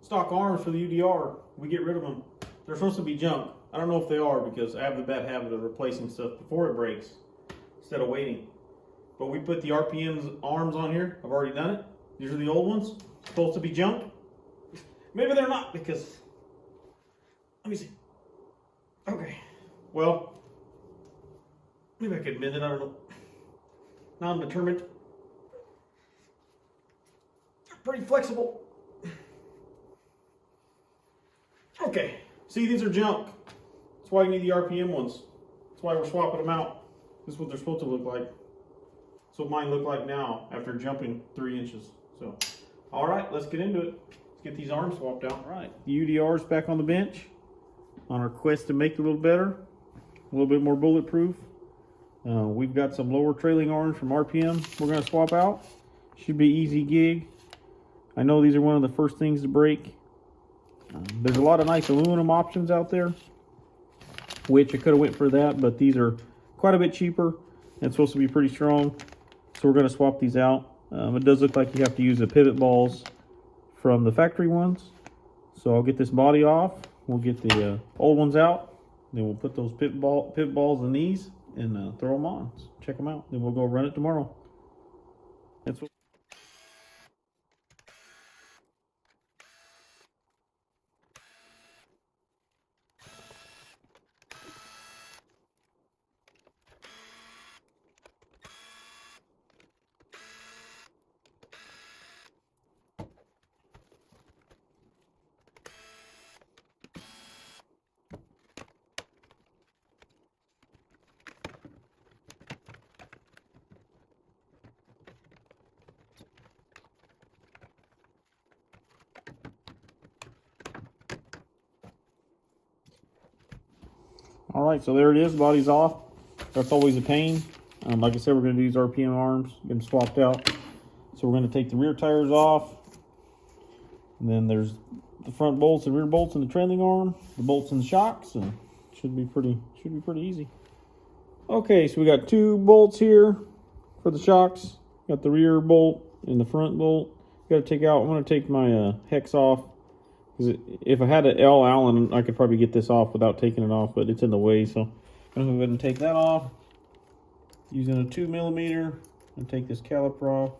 stock arms for the UDR. We get rid of them. They're supposed to be junk. I don't know if they are because I have the bad habit of replacing stuff before it breaks instead of waiting. But we put the RPM's arms on here. I've already done it. These are the old ones. Supposed to be junk. Maybe they're not because, let me see. Okay, well, maybe I could mend it, I don't know. Now I'm determined. Pretty flexible. Okay, see, these are junk. That's why you need the RPM ones. That's why we're swapping them out. This is what they're supposed to look like. That's what mine look like now after jumping 3 inches. So, all right, let's get into it. Let's get these arms swapped out. All right, the UDR's back on the bench on our quest to make it a little better, a little bit more bulletproof. We've got some lower trailing arms from RPM we're going to swap out. Should be easy gig. I know these are one of the first things to break. There's a lot of nice aluminum options out there, which I could have went for that, but these are quite a bit cheaper and supposed to be pretty strong. So we're going to swap these out. It does look like you have to use the pivot balls from the factory ones. So I'll get this body off. We'll get the old ones out. Then we'll put those pivot balls in these and throw them on. So check them out. Then we'll go run it tomorrow. That's what. All right, so there it is. Body's off. That's always a pain. Like I said, we're going to use RPM arms, get them swapped out. So we're going to take the rear tires off. And then there's the front bolts and rear bolts in the trailing arm, the bolts and the shocks, and should be pretty easy. Okay, so we got 2 bolts here for the shocks. Got the rear bolt and the front bolt. Got to take out. I'm going to take my hex off. If I had an L Allen, I could probably get this off without taking it off, but it's in the way, so I'm going to go ahead and take that off. Using a 2mm, and take this caliper off.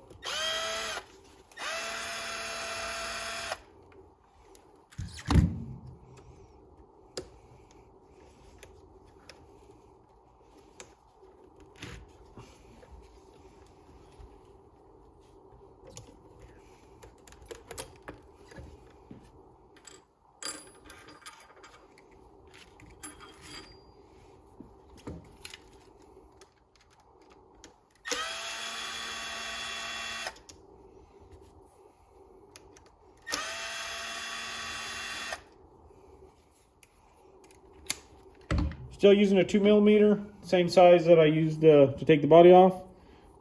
Still using a 2mm, same size that I used to take the body off.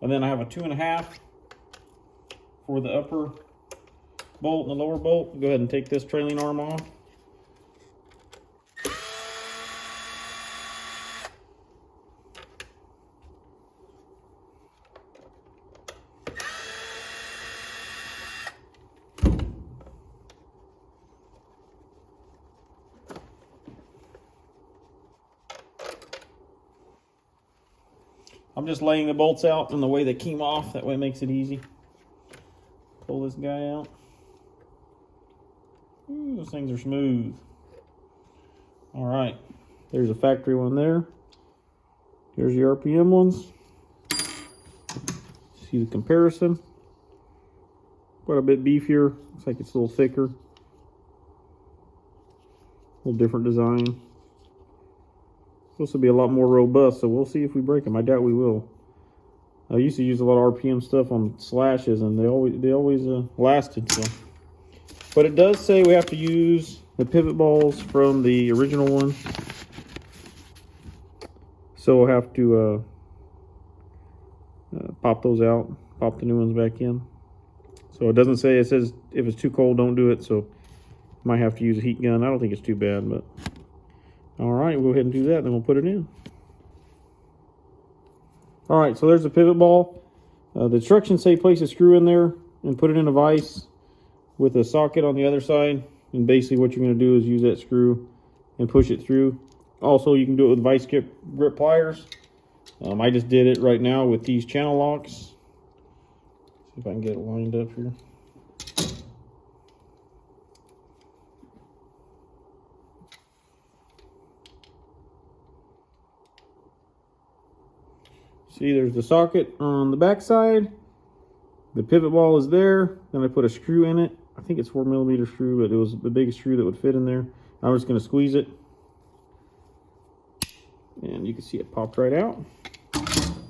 And then I have a 2.5 for the upper bolt and the lower bolt. Go ahead and take this trailing arm off. I'm just laying the bolts out in the way they came off. That way it makes it easy. Pull this guy out. Ooh, those things are smooth. All right, there's a factory one there. Here's the RPM ones. See the comparison. Quite a bit beefier. Looks like it's a little thicker. A little different design. Supposed to be a lot more robust, so we'll see if we break them. I doubt we will. I used to use a lot of RPM stuff on slashes, and they always lasted. So, but it does say we have to use the pivot balls from the original one. So we'll have to pop those out, pop the new ones back in. So it doesn't say. It says if it's too cold, don't do it. So might have to use a heat gun. I don't think it's too bad, but. All right, we'll go ahead and do that, then we'll put it in. All right, so there's the pivot ball. The instructions say place a screw in there and put it in a vise with a socket on the other side. And basically what you're going to do is use that screw and push it through. Also, you can do it with vice grip pliers. I just did it right now with these channel locks. See if I can get it lined up here. See, there's the socket on the back side. The pivot ball is there. Then I put a screw in it. I think it's 4mm screw, but it was the biggest screw that would fit in there. I'm just going to squeeze it. And you can see it popped right out.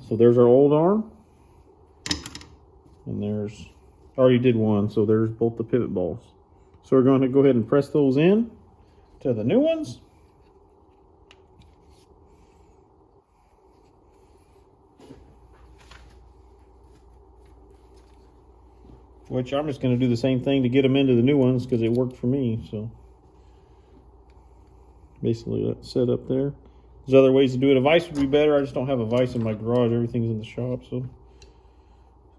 So there's our old arm. And there's, I already did one, so there's both the pivot balls. So we're going to go ahead and press those in to the new ones. Which I'm just going to do the same thing to get them into the new ones because it worked for me. So basically that's set up there. There's other ways to do it. A vise would be better. I just don't have a vise in my garage. Everything's in the shop, so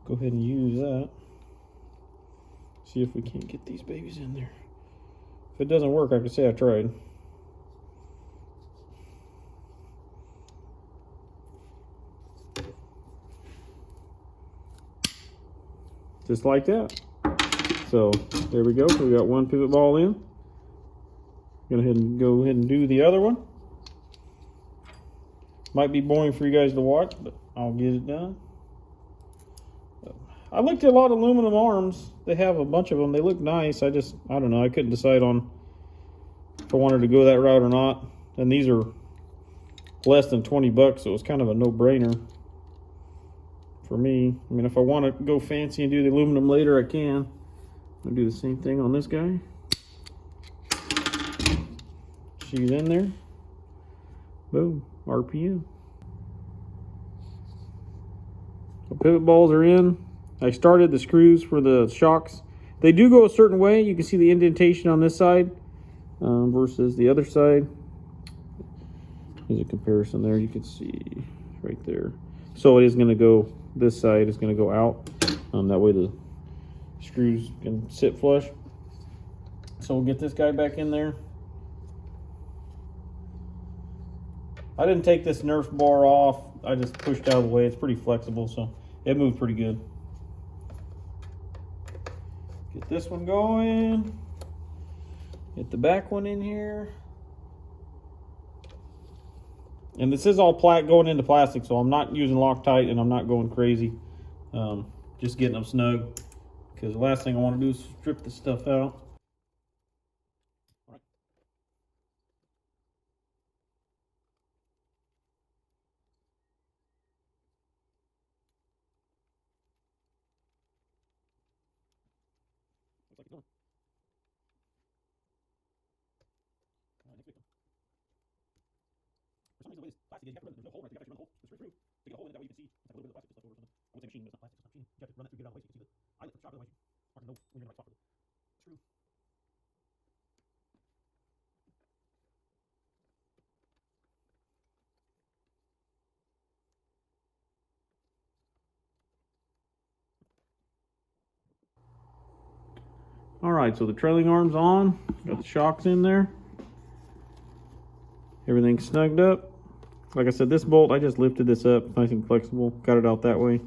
go ahead and use that. See if we can't get these babies in there. If it doesn't work, I can say I tried. Just like that. So there we go. We got one pivot ball in. Go ahead and do the other one. Might be boring for you guys to watch, but I'll get it done. I looked at a lot of aluminum arms. They have a bunch of them. They look nice. I don't know. I couldn't decide on if I wanted to go that route or not. And these are less than 20 bucks, so it was kind of a no-brainer for me. I mean, if I want to go fancy and do the aluminum later, I can. I'll do the same thing on this guy. She's in there. Boom. RPM. So pivot balls are in. I started the screws for the shocks. They do go a certain way. You can see the indentation on this side versus the other side. There's a comparison there. You can see right there. So it is going to go, this side is going to go out. That way the screws can sit flush. So we'll get this guy back in there. I didn't take this Nerf bar off. I just pushed out of the way. It's pretty flexible, so it moved pretty good. Get this one going. Get the back one in here. And this is all going into plastic, so I'm not using Loctite and I'm not going crazy. Just getting them snug, because the last thing I want to do is strip this stuff out. Looks like it's done. Next victim. For some reason, the way this plastic is, you have to run it. There's no hole right there. You have to run the hole straight through. So you get a hole in it, that way you can see like a little bit of plastic just left over or something. I would say machine, but it's not plastic. It's not machine. You have to run that through, get it out of the way so you can see the eyelet for the shock. Otherwise, it's hard to know when you're in the right spot for the screw. All right, so the trailing arm's on. Got the shocks in there. Everything's snugged up. Like I said, this bolt, I just lifted this up. It's nice and flexible. Got it out that way.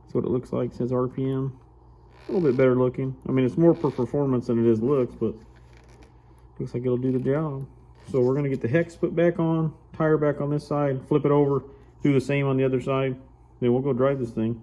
That's what it looks like. It says RPM. A little bit better looking. I mean, it's more for performance than it is looks, but looks like it'll do the job. So we're gonna get the hex put back on, tire back on this side, flip it over, do the same on the other side. Then we'll go drive this thing.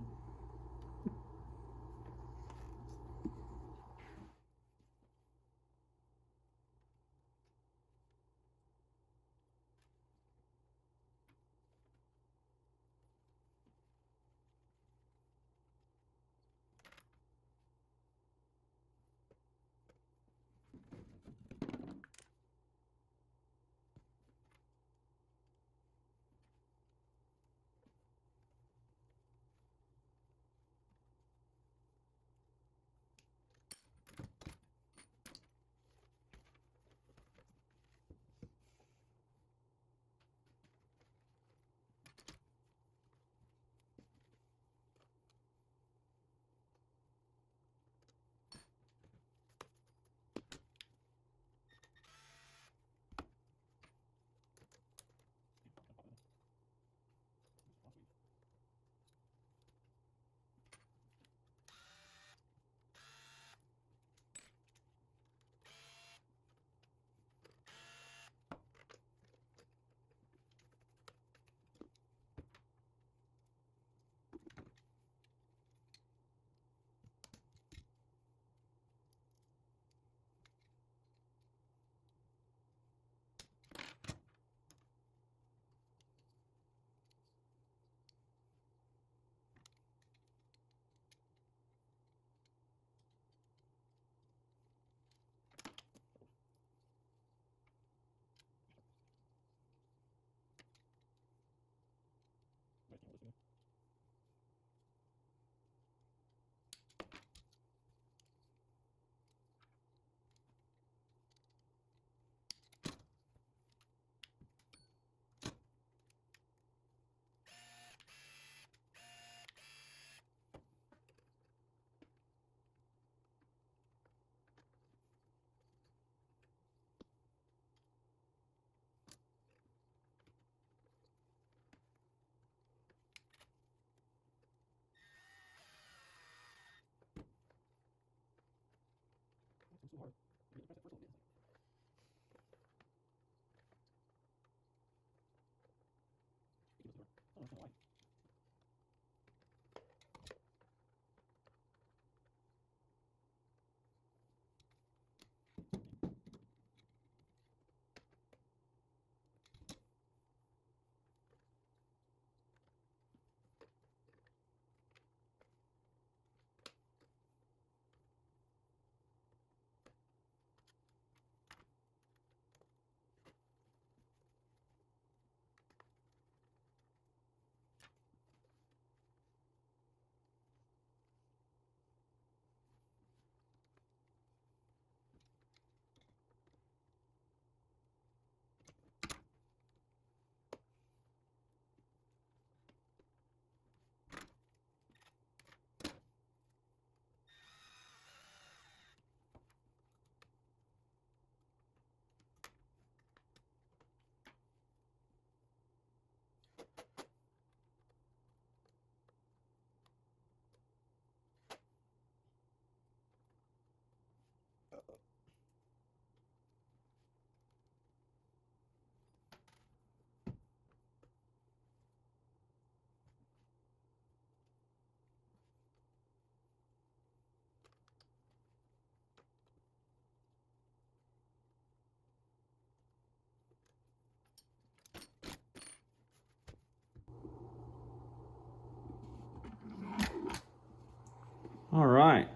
All right,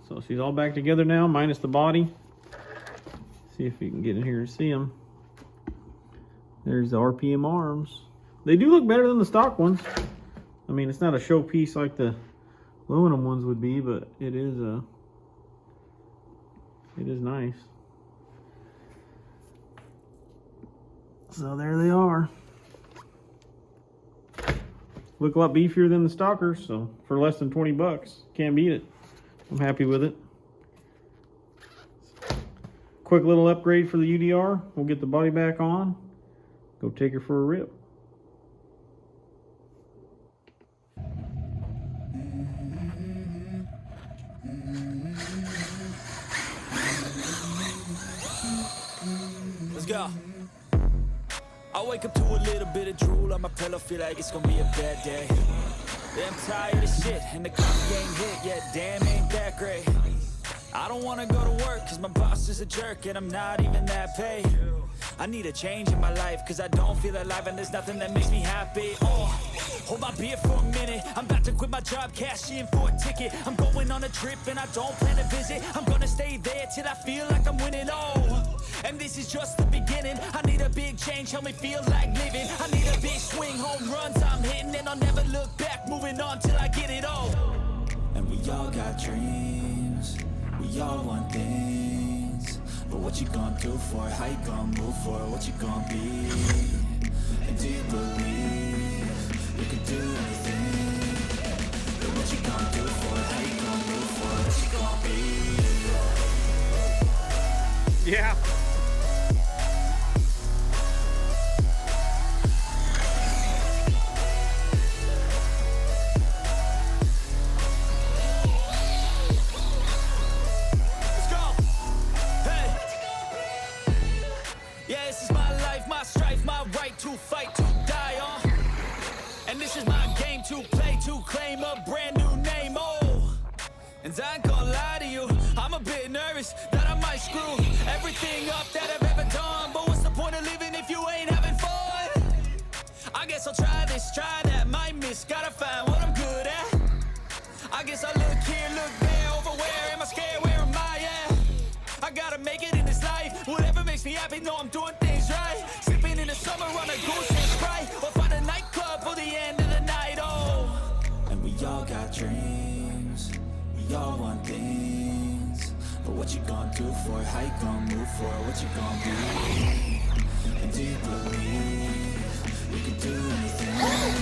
so she's all back together now, minus the body. See if you can get in here and see them. There's the RPM arms. They do look better than the stock ones. I mean, it's not a showpiece like the aluminum ones would be, but it is nice. So there they are. Look a lot beefier than the stalkers, so for less than 20 bucks, can't beat it. I'm happy with it. Quick little upgrade for the UDR. We'll get the body back on. Go take her for a rip. Let's go. I wake up to a little bit of drool on my pillow, feel like it's gonna be a bad day. Yeah, I'm tired of shit, and the coffee ain't hit yet, damn, ain't that great. I don't wanna go to work, cause my boss is a jerk, and I'm not even that paid. I need a change in my life, cause I don't feel alive, and there's nothing that makes me happy. Oh, hold my beer for a minute, I'm about to quit my job, cash in for a ticket. I'm going on a trip, and I don't plan to visit. I'm gonna stay there till I feel like I'm winning, oh. And this is just the beginning. I need a big change, help me feel like living. I need a big swing, home runs I'm hitting, and I'll never look back, moving on till I get it all. And we all got dreams, we all want things, but what you gonna do for it? How you gonna move for it? What you gonna be? And do you believe you can do anything? But what you gonna do for it? How you gonna move for it? What you gonna be? Yeah. To fight, to die on. And this is my game to play, to claim a brand new name, oh. And I ain't gonna lie to you, I'm a bit nervous that I might screw everything up that I've ever done. But what's the point of living if you ain't having fun? I guess I'll try this, try that, might miss, gotta find what I'm good at. I guess I look here, look there, over where am I scared, where am I at? I gotta make it in this life, whatever makes me happy, know I'm doing things right. Sipping in the summer on a goose and Sprite, or find a nightclub for the end of the night, oh. And we all got dreams, we all want things, but what you gonna do for it? How you gonna move for it? What you gonna be? And do you believe you can do anything?